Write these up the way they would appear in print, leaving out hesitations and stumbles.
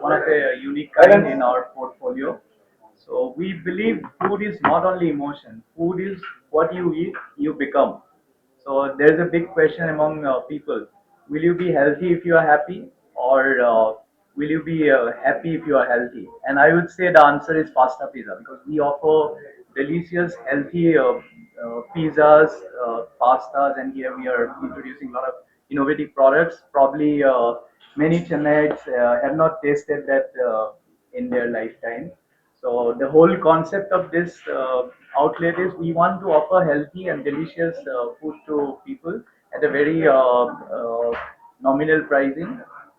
one of the unique kind in our portfolio. So we believe food is not only emotion. Food is what you eat, you become. So there's a big question among people: will you be healthy if you are happy, or will you be happy if you are healthy? And I would say the answer is pasta pizza, because we offer delicious, healthy pizzas, pastas, and here we are introducing a lot of innovative products. Probably many Chennaites have not tasted that in their lifetime. So the whole concept of this outlet is we want to offer healthy and delicious food to people at a very nominal pricing.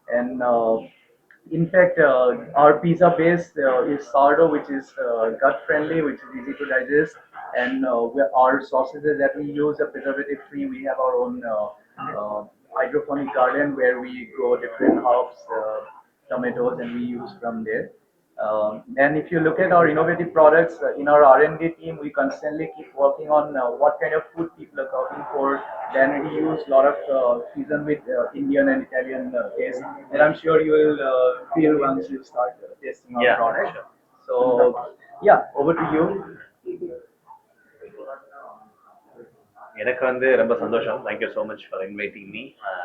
And in fact, our pizza base is sourdough, which is gut friendly, which is easy to digest, and our sausages that we use are preservative free. We have our own hydroponic garden where we grow different herbs, tomatoes, and we use from there. And if you look at our innovative products in our R&D team, we constantly keep working on what kind of food people are cooking for. Then we use a lot of season with Indian and Italian taste, and I'm sure you will feel once you start tasting our product. Sure. So yeah, over to you. எனக்கு வந்து ரொம்ப சந்தோஷம். Thank you so much for inviting me.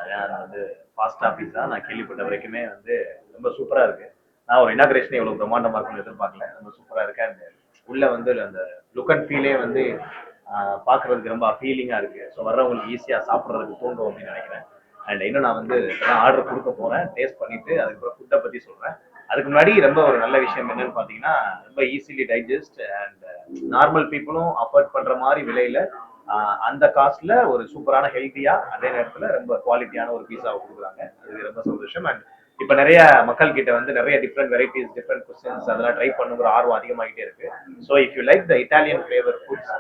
நான் வந்து pasta பீஸா நான் கேள்விப்பட்ட வரைக்குமே வந்து ரொம்ப சூப்பராக இருக்கு. நான் ஒரு இனாகிரேஷன் எவ்வளோ பிரம்மாண்டமாக இருக்கும்னு எதிர்பார்க்கல. ரொம்ப சூப்பராக இருக்கு. அண்ட் உள்ள வந்து அந்த லுக் அண்ட் ஃபீலே வந்து பார்க்கறதுக்கு ரொம்ப ஃபீலிங்காக இருக்கு. ஸோ வர்றவங்களுக்கு ஈஸியாக சாப்பிட்றதுக்கு தூண்டும் அப்படின்னு நினைக்கிறேன். அண்ட் இன்னும் நான் வந்து ஆர்டர் கொடுக்க போறேன், டேஸ்ட் பண்ணிட்டு அதுக்கப்புறம் ஃபுட்டை பற்றி சொல்றேன். அதுக்கு முன்னாடி ரொம்ப ஒரு நல்ல விஷயம் என்னன்னு பார்த்தீங்கன்னா, ரொம்ப ஈஸிலி டைஜஸ்ட் அண்ட் நார்மல் பீப்புளும் அஃபோர்ட் பண்ற மாதிரி விலையில அந்த காஸ்ட்ல ஒரு சூப்பரான ஹெல்த்தியா அதே நேரத்துல ரொம்ப குவாலிட்டியான ஒரு பீஸாவை கொடுக்குறாங்க. அது ரொம்ப சந்தோஷம். அண்ட் இப்ப நிறைய மக்கள் கிட்ட வந்து நிறைய டிஃப்ரெண்ட் வெரைட்டிஸ், டிஃப்ரெண்ட் குசின்ஸ் அதெல்லாம் ட்ரை பண்ணுங்கிற ஆர்வம் அதிகமாகிட்டே இருக்கு. So if you like the Italian flavour foods,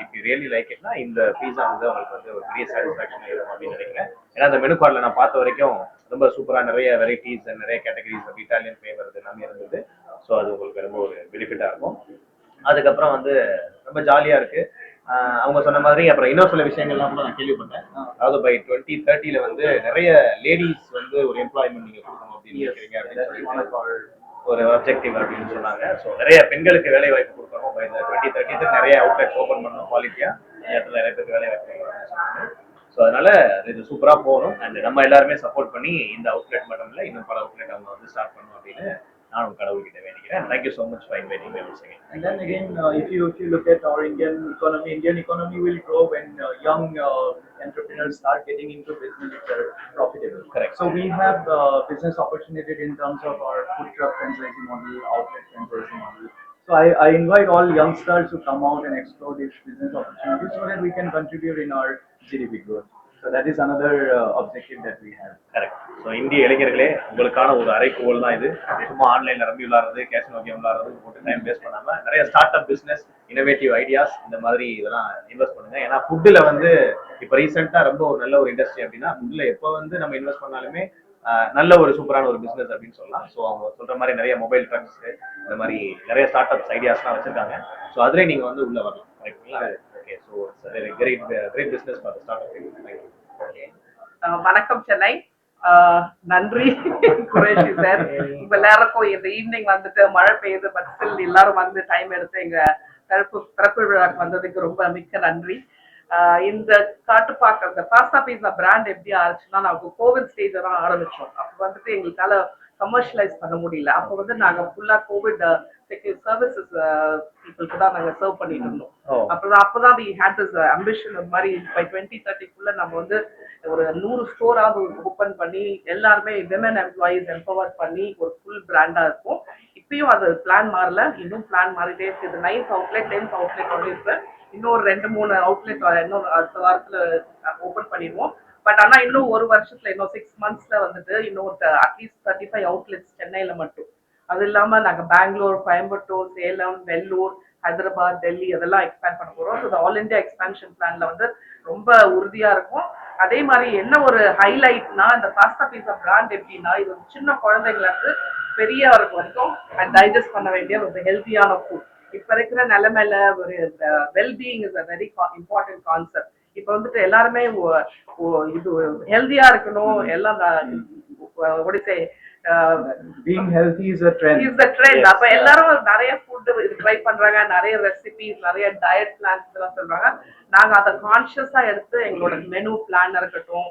if you really like இட்னா இந்த பீஸா வந்து உங்களுக்கு வந்து ஒரு பெரிய சாட்டிஸ்ஃபேக்ஷன் இருக்கும் அப்படின்னு நினைக்கிறேன். ஏன்னா அந்த மெனு கார்டில் நான் பார்த்த வரைக்கும் ரொம்ப சூப்பரா நிறைய வெரைட்டிஸ் அண்ட் நிறைய கேட்டகரிஸ் ஆஃப் இட்டாலியன் ஃபிளேவர் எல்லாமே இருந்தது. ஸோ அது உங்களுக்கு ரொம்ப ஒரு பெனிஃபிட்டா இருக்கும். அதுக்கப்புறம் வந்து ரொம்ப ஜாலியா இருக்கு. அவங்க சொன்ன மாதிரி அப்புறம் இன்னும் சில விஷயங்கள்லாம் கூட நான் கேள்விப்பட்டேன். அதாவது பை 2030 வந்து நிறைய லேடிஸ் வந்து ஒரு எம்ப்ளாய்மெண்ட் நீங்க கொடுக்கணும் அப்படின்னு நினைக்கிறீங்க அப்படின்னு சொல்லிட்டு ஒரு அப்ஜெக்டிவ் அப்படின்னு சொன்னாங்க. ஸோ நிறைய பெண்களுக்கு வேலை வாய்ப்பு கொடுக்கணும். பை இந்த 2030 நிறைய அவுட்லெட்ஸ் ஓப்பன் பண்ணணும் குவாலிட்டியா. நேரத்தில் நிறைய பேருக்கு வேலை வாய்ப்பு கொடுக்கணும்னு சொன்னாங்க. ஸோ அதனால இது சூப்பரா போகணும். அண்ட் நம்ம எல்லாருமே சப்போர்ட் பண்ணி இந்த அவுட்லெட் மட்டும் இல்லை, இன்னும் பல அவுட்லெட் அவங்க வந்து ஸ்டார்ட் பண்ணணும் அப்படின்னு நானும் கடவுள்கிட்ட வேண்டிக்கிறேன். Thank you so much for inviting me once again. And then again, if you look at our Indian economy will grow when young entrepreneurs start getting into business which are profitable. Correct. So we have business opportunities in terms of our food truck franchising model, outlet franchising model. So I invite all youngsters to come out and explore these business opportunities so that we can contribute in our GDP growth. So that is another objective that we have. Correct. So இந்திய இளைஞர்களே, உங்களுக்கான ஒரு அறைகூவல் தான் இது. சும்மா ஆன்லைன்ல rummy விளாடுறது, casino game விளாடுறது போட்டு டைம் வேஸ்ட் பண்ணாம நிறைய start up business, innovative ideas இந்த மாதிரி இதெல்லாம் இன்வெஸ்ட் பண்ணுங்க. ஏன்னா ஃபுட்டுல வந்து இப்போ ரீசெண்டா ரொம்ப ஒரு நல்ல ஒரு இண்டஸ்ட்ரி அப்படின்னா ஃபுட்ல எப்போ வந்து நம்ம இன்வெஸ்ட் பண்ணாலுமே நல்ல ஒரு சூப்பரான ஒரு பிசினஸ் அப்படின்னு சொல்லலாம். ஸோ அவங்க சொல்ற மாதிரி நிறைய மொபைல் ட்ரக்ஸ் இந்த மாதிரி நிறைய ஸ்டார்ட் அப்ஸ் ஐடியாஸ்லாம் வச்சிருக்காங்க. ஸோ அதுலேயே நீங்க வந்து உள்ள வரலாம். கரெக்டுங்களா? Okay. So great business for start up. Thank you. வணக்கம் சென்னை. நன்றி குரேஷி சார். உங்க எல்லாருக்கும் இந்த ஈவினிங் வந்துட்டு மழை பெய்யுது, பட் ஸ்டில் எல்லாரும் வந்து டைம் எடுத்து எங்க திறப்பு விழாக்கு வந்ததுக்கு ரொம்ப மிக்க நன்றி. இந்த காட்டுப்பாக்க இந்த பாஸ்தா பீஸா பிராண்ட் எப்படி ஆச்சுன்னா, நாங்க கோவிட் ஸ்டேஜ் தான் ஆரம்பிச்சோம். அப்போ வந்துட்டு எங்களுக்கால கமர்ஷியலைஸ் பண்ண முடியல. அப்போ வந்து நாங்க ஃபுல்லா கோவிட் சர்வீசஸ் பீப்புளுக்கு தான் நாங்க சர்வ் பண்ணிட்டு இருந்தோம். அப்பதான் வி ஹேட் திஸ் அம்பிஷன். இந்த மாதிரி பை 2030 நம்ம வந்து ஒரு 100 ஸ்டோராவது ஓபன் பண்ணி எல்லாருமே விமன் எம்ப்ளாயிஸ் எம்பவர் பண்ணி ஒரு ஃபுல் பிராண்டா இருக்கும். இப்பயும் அது பிளான் மாறல, இன்னும் பிளான் மாறிட்டே இருக்கு. இது 9th அவுட்லெட் 10th அவுட்லெட் வந்து இருக்கு. இன்னொரு 2-3 அவுட்லெட் இன்னும் அடுத்த வாரத்துல ஓபன் பண்ணிடுவோம். பட் ஆனா இன்னும் ஒரு வருஷத்துல இன்னும் 6 monthsல வந்துட்டு இன்னும் அட்லீஸ்ட் 35 அவுட்லெட்ஸ் சென்னையில மட்டும். அது இல்லாம நாங்க பெங்களூர், கோயம்புத்தூர், சேலம், வெள்ளூர், ஹைதராபாத், டெல்லி அதெல்லாம் எக்ஸ்பேண்ட் பண்ண போறோம். ஸோ ஆல் இந்தியா எக்ஸ்பான்ஷன் பிளான்ல வந்து ரொம்ப உறுதியா இருக்கும். அதே மாதிரி என்ன ஒரு ஹைலைட்னா, இந்த பாஸ்தா பீஸா பிராண்ட் எப்படின்னா, இது ஒரு சின்ன குழந்தைங்கள இருந்து பெரியவருக்கு வரைக்கும் டைஜஸ்ட் பண்ண வேண்டிய ஒரு ஹெல்த்தியான ஃபுட். இப்ப இருக்கிற நிலைமையில ஒரு wellbeing is a very important concept. இப்ப வந்துட்டு எல்லாருமே இது ஹெல்தியா இருக்கணும், எல்லாம் ஒடிசை Being healthy is a trend. Is the trend. Yes, அப்ப எல்லாரும் நிறைய ஃபுட் ட்ரை பண்றாங்க, நிறைய ரெசிபிஸ், நிறைய டயட் பிளான்ஸ் எல்லாம் சொல்றாங்க. நாங்க அதை கான்சியஸா எடுத்து எங்களோட மெனு பிளான் இருக்கட்டும்,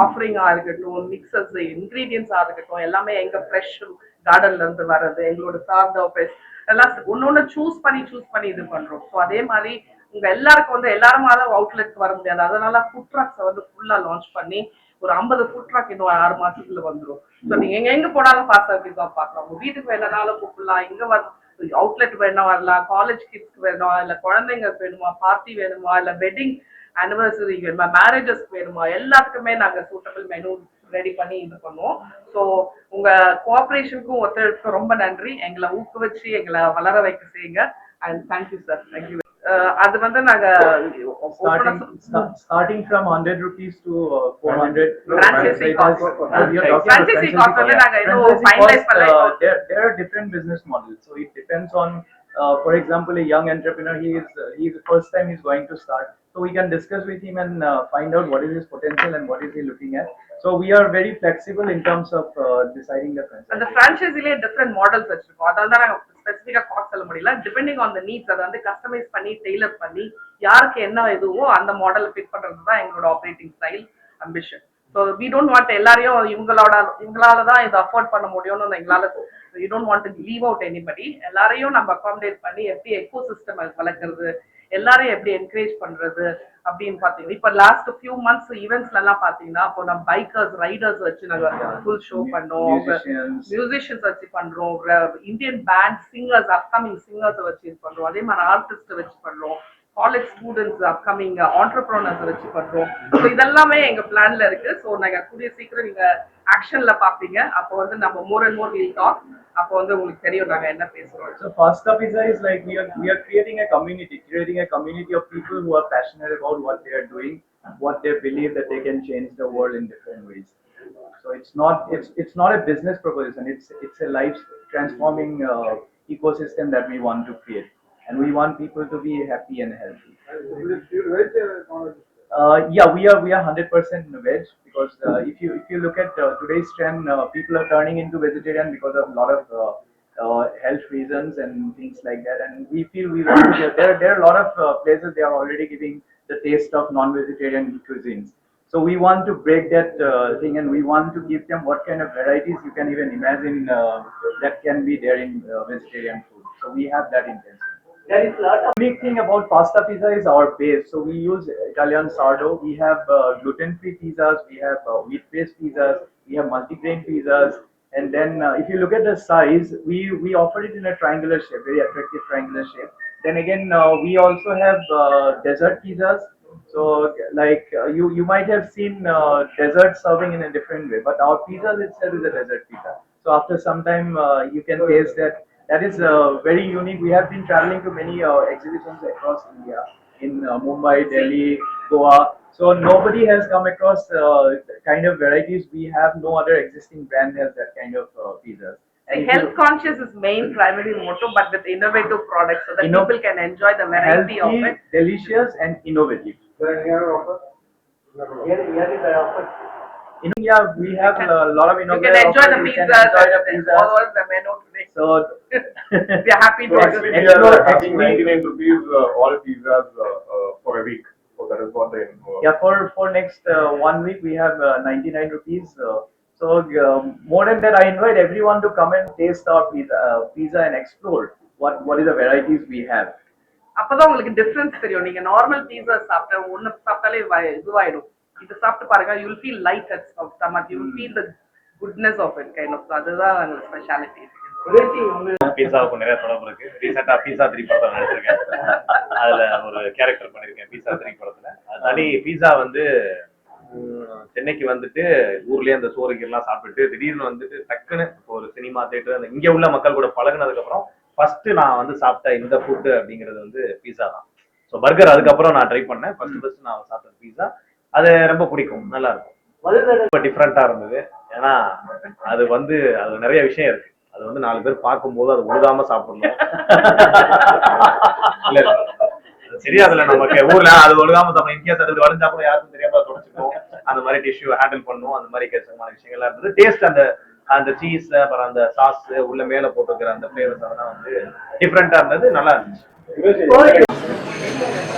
ஆஃபரிங்கா இருக்கட்டும், மிக்சஸ் இன்கிரீடியன்ஸா இருக்கட்டும், எல்லாமே எங்க ஃப்ரெஷ் கார்டன்ல இருந்து வர்றது, எங்களோட சார்டோ ஃப்ரெஷ் எல்லாம் ஒன்னொன்னு சூஸ் பண்ணி இது பண்றோம். ஸோ அதே மாதிரி உங்க எல்லாருக்கும் வந்து எல்லாருமால அவுட்லெட் வர முடியாது, அதனால ஃபுட் ட்ரக்ஸை வந்து ஃபுல்லா லான்ச் பண்ணி ஒரு 50 ஃபுட் ட்ரக் இன்னும் 6 மாசத்துல வந்துடும். ஸோ நீங்க எங்க போனாலும் ஃபாஸ்ட் சர்வீஸா பார்க்கலாம். உங்க வீட்டுக்கு வேணாலும் கூப்பிடலாம், இங்க வந்து அவுட்லெட் வேணா வரலாம், காலேஜ் கிட்ஸ்க்கு வேணுமா, இல்ல குழந்தைங்களுக்கு வேணுமா, பார்ட்டி வேணுமா, இல்ல வெட்டிங் அனிவர்சரி வேணுமா, மேரேஜஸ்க்கு வேணுமா, எல்லாத்துக்குமே நாங்க சூட்டபிள் மெனு ரெடி பண்ணி இது பண்ணுவோம். ஸோ உங்க கோஆபரேஷனுக்கும் ஒத்துழைப்புக்கும் ரொம்ப நன்றி. எங்களை ஊக்குவிச்சு எங்களை வளர வைக்க செய்யுங்க. And thank you sir, thank you. அது வந்து நாங்க starting from 100 rupees to 400. Franchisee cost. You're talking about Franchisee cost வந்து நாங்க இன்னும் Franchisee finalize cost, பண்ணல. there are different business models, so it depends on for example, a young entrepreneur, he is the first time he's going to start, so we can discuss with him and find out what is his potential and what is he looking at. So we are very flexible in terms of deciding the franchise. அந்த ஃப்ரான்ச்சைஸிலே different models வச்சிருக்கோம். அதனால தான் நாங்க ஸ்பெசிஃபிக்கா cost சொல்ல முடியல. Depending on the needs, அதை வந்து கஸ்டமைஸ் பண்ணி டெய்லர் பண்ணி யாருக்கு என்ன இதுவோ அந்த மாடலை ஃபிட் பண்றது தான் எங்களோட operating style, ambition. So we don't want எல்லாரையும் இவங்களால தான் இதை அஃபோர்ட் பண்ண முடியும்னு எங்களால you don't want to leave out anybody. எல்லாரையும் நம்ம அகாமடேட் பண்ணி எப்படி எக்கோ சிஸ்டம் வளர்க்கறது, எல்லாரையும் எப்படி என்கரேஜ் பண்றது அப்படின்னு பாத்தீங்கன்னா, இப்ப லாஸ்ட் ஃபியூ மந்த்ஸ் ஈவெண்ட்ஸ்ல எல்லாம் பாத்தீங்கன்னா, இப்போ நம்ம பைக்கர்ஸ் ரைடர்ஸ் வச்சு நாங்க ஃபுல் ஷோ பண்ணோம், மியூசிஷியன்ஸ் வச்சு பண்றோம், Indian band singers, upcoming singers வச்சு இது பண்றோம், அதே மாதிரி ஆர்டிஸ்ட் வச்சு பண்றோம், காலேஜ் ஸ்டூடெண்ட்ஸ், அப்கமிங் ஆண்டர்பிரனர்ஸ் வச்சு பண்றோம். ஸோ இதெல்லாமே எங்க பிளான்ல இருக்கு. ஸோ நாங்க கூடிய சீக்கிரம் நீங்க ஆக்ஷன்ல பாப்பீங்க. அப்போ வந்து நம்ம more and more will talk. அப்போ வந்து உங்களுக்கு தெரியும் நாங்க என்ன பேசுறோம். So Fasta Pizza is like we are creating a community of people who are passionate about what they are doing, what they believe that they can change the world in different ways. So it's not a business proposition. It's a life transforming ecosystem that we want to create, and we want people to be happy and healthy. Yeah, we are 100% veg, because if you look at today's trend, people are turning into vegetarian because of a lot of health reasons and things like that. And we feel we want to there are a lot of places they are already giving the taste of non-vegetarian cuisines. So we want to break that thing, and we want to give them what kind of varieties you can even imagine that can be there in vegetarian food. So we have that intention. There is a lot of unique thing about Pasta Pizza is our base. So we use Italian sourdough. We have gluten-free pizzas. We have wheat-based pizzas. We have multi-grain pizzas. And then if you look at the size, we offer it in a triangular shape, very attractive triangular shape. Then again, we also have dessert pizzas. So like you might have seen dessert serving in a different way, but our pizza itself is a dessert pizza. So after some time, you can taste that. That is very unique. We have been traveling to many exhibitions across India, in Mumbai, Delhi, Goa. So nobody has come across the kind of varieties we have. No other existing brand has that kind of pizzas. And health conscious is main primary motto, but with innovative products so that people can enjoy the variety healthy, of it. Delicious and innovative. In India, we have a lot of You innovative. can enjoy the offers. You can pizzas enjoy the and pizzas. all the menu today. So We are happy to Actually, we explore. are having 99 rupees all pizzas for a week. So that is what the yeah, for next 1 week we have 99 rupees. So more than that, I invite everyone to come and taste our pizza and explore what is the varieties we have. அப்பதான் உங்களுக்கு difference தெரியும். நீங்க normal பீஸா சாப்பிட்ட ஒண்ணு சாப்பிட்டாலே இதுவாயிடும். இது சாப்பிட்டு பாருங்க, you will feel light at stomach, you will feel the goodness of it kind of. அதுதான் எங்க ஸ்பெஷாலிட்டி. பீஸாவுக்கு நிறைய தொடர்பு இருக்கு. ரீசெண்டா பீஸா 3 படத்துல நடிச்சிருக்கேன். அதுல ஒரு கேரக்டர் பண்ணிருக்கேன் பீஸா 3 படத்துல. அதனால பீஸா வந்து சென்னைக்கு வந்துட்டு ஊர்லயே அந்த சோறுக்கு எல்லாம் சாப்பிட்டுட்டு திடீர்னு வந்துட்டு டக்குன்னு ஒரு சினிமா தியேட்டர் இங்க உள்ள மக்கள் கூட பழகுனதுக்கு அப்புறம் ஃபர்ஸ்ட் நான் வந்து சாப்பிட்ட இந்த ஃபுட் அப்படிங்கிறது வந்து பீஸா தான். ஸோ பர்கர் அதுக்கப்புறம் நான் ட்ரை பண்ணேன். ஃபர்ஸ்ட் நான் சாப்பிட்ட பீஸா அது ரொம்ப பிடிக்கும், நல்லா இருக்கும். ரொம்ப டிஃப்ரெண்டா இருந்தது. ஏன்னா அது வந்து அது நிறைய விஷயம் இருக்கு. அது வந்து 4 பேர் பார்க்கும்போது அது உழுதாம சாப்பிடணும். இல்ல சரியா, அதுல நமக்கு ஊர்ல அது ஒழுங்காம சாப்பிடணும். இன்கேஸ் அது வளைஞ்சா கூட யாருக்கும் தெரியாம தொடச்சுக்கணும். அந்த மாதிரி டிஷ்யூ ஹேண்டில் பண்ணணும். அந்த மாதிரி கேசமான விஷயங்கள்லாம் இருந்தது. டேஸ்ட் அந்த அந்த சீஸ் அப்புறம் அந்த சாஸ் உள்ள மேல போட்டுக்கிற அந்த ஃபிளேவர்ஸ் அதெல்லாம் வந்து டிஃப்ரெண்டா இருந்தது, நல்லா இருந்துச்சு.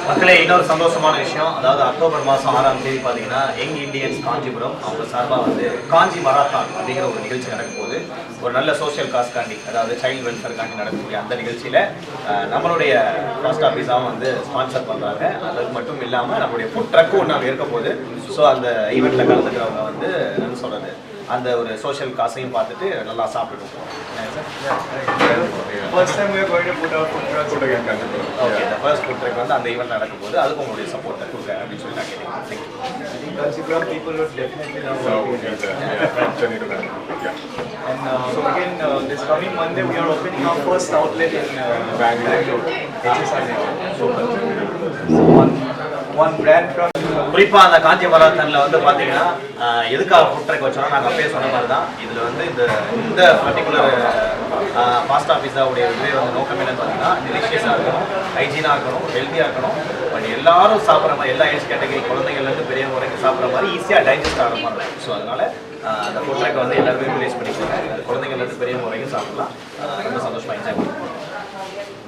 மக்களே, இன்னொரு சந்தோஷமான விஷயம், அதாவது அக்டோபர் மாதம் 6ஆம் தேதி பார்த்தீங்கன்னா யங் இண்டியன்ஸ் காஞ்சிபுரம் அவங்க சார்பாக வந்து காஞ்சி மராத்தான் அப்படிங்கிற ஒரு நிகழ்ச்சி நடக்கும்போது, ஒரு நல்ல சோஷியல் காஸ்ட்காண்டி, அதாவது சைல்டு வெல்ஃபேர்காண்டி நடக்கக்கூடிய அந்த நிகழ்ச்சியில் நம்மளுடைய பாஸ்ட் ஆஃபீஸாகவும் வந்து ஸ்பான்சர் பண்ணுறாங்க. அது மட்டும் இல்லாமல் நம்மளுடைய ஃபுட் ட்ரக்கும் ஒன்று அங்கே இருக்க போகுது. ஸோ அந்த ஈவெண்ட்டில் கலந்துக்கிறவங்க வந்து என்ன சொல்கிறது, அந்த ஒரு சோஷியல் காசையும் பார்த்துட்டு நல்லா சாப்பிட்டுட்டு First time we are going to put our food truck again. Okay, இந்த ஃபர்ஸ்ட் ஃபுட் ட்ரக் வந்து அந்த ஈவெண்ட் நடக்கும்போது அதுக்கு உங்களுடைய சப்போர்ட்டை கொடுங்க அப்படின்னு சொல்லி நான் கேட்குறேன். Kanchipuram people would definitely know So, what it is. Chennai to Bangalore. Yeah. And so again, this coming Monday we are opening our first outlet in Bangalore. HSR. So one brand from குறிப்பாக அந்த காஞ்சி மராத்தனில் வந்து பார்த்தீங்கன்னா எதுக்காக food drug வச்சோன்னா நாங்கள் அப்பயே சொன்ன மாதிரி தான், இதில் வந்து இந்த பர்டிகுலர் பாஸ்ட் ஆஃபீஸாவுடைய இதுவே வந்து நோக்கம் என்னன்னு பார்த்தீங்கன்னா டெலிஷியஸாக இருக்கணும், ஹைஜீனாக இருக்கணும், ஹெல்த்தியாக இருக்கணும், பட் எல்லாரும் சாப்பிட்ற மாதிரி, எல்லா ஏஜ் கேட்டகரி குழந்தைங்கள்லேருந்து பெரியவங்க வரைக்கும் சாப்பிட்ற மாதிரி ஈஸியாக டைஜஸ்ட் ஆகிற மாதிரி இருக்கும். ஸோ அதனால் அந்த ஃபுட் ட்ரக்கை வந்து எல்லாருமே ரிலீஸ் பண்ணிக்கிறாங்க, குழந்தைங்கள்லேருந்து பெரியவங்க வரைக்கும் சாப்பிட்லாம். ரொம்ப சந்தோஷமாக என்ஜாய் பண்ணுவோம்.